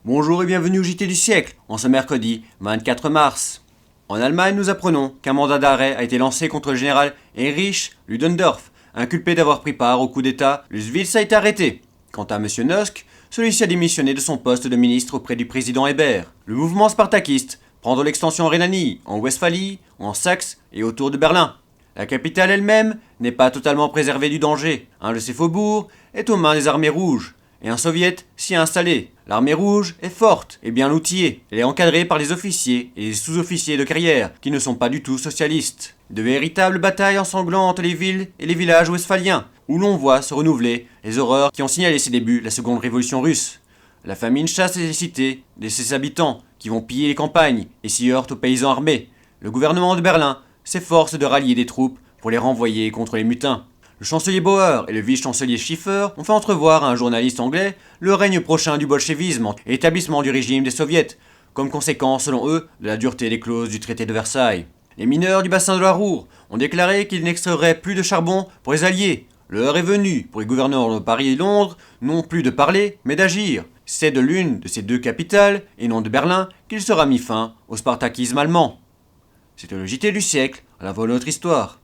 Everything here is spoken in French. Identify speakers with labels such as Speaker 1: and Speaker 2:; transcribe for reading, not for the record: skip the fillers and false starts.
Speaker 1: Bonjour et bienvenue au JT du siècle, en ce mercredi 24 mars. En Allemagne, nous apprenons qu'un mandat d'arrêt a été lancé contre le général Erich Ludendorff, inculpé d'avoir pris part au coup d'État. Luswitz a été arrêté. Quant à M. Nusk, celui-ci a démissionné de son poste de ministre auprès du président Hébert. Le mouvement spartakiste prend de l'extension en Rhénanie, en Westphalie, en Saxe et autour de Berlin. La capitale elle-même n'est pas totalement préservée du danger. Un de ses faubourgs est aux mains des armées rouges et un soviet s'y est installé. L'armée rouge est forte et bien outillée. Elle est encadrée par les officiers et les sous-officiers de carrière qui ne sont pas du tout socialistes. De véritables batailles ensanglantent les villes et les villages westphaliens, où l'on voit se renouveler les horreurs qui ont signalé ses débuts la seconde révolution russe. La famine chasse les cités de ses habitants, qui vont piller les campagnes et s'y heurtent aux paysans armés. Le gouvernement de Berlin s'efforce de rallier des troupes pour les renvoyer contre les mutins. Le chancelier Bauer et le vice-chancelier Schiffer ont fait entrevoir à un journaliste anglais le règne prochain du bolchevisme et l'établissement du régime des soviets, comme conséquence, selon eux, de la dureté des clauses du traité de Versailles. Les mineurs du bassin de la Ruhr ont déclaré qu'ils n'extrairaient plus de charbon pour les alliés. L'heure est venue pour les gouverneurs de Paris et Londres, non plus de parler, mais d'agir. C'est de l'une de ces deux capitales, et non de Berlin, qu'il sera mis fin au spartakisme allemand. C'était le JT du siècle, à la voix de notre histoire.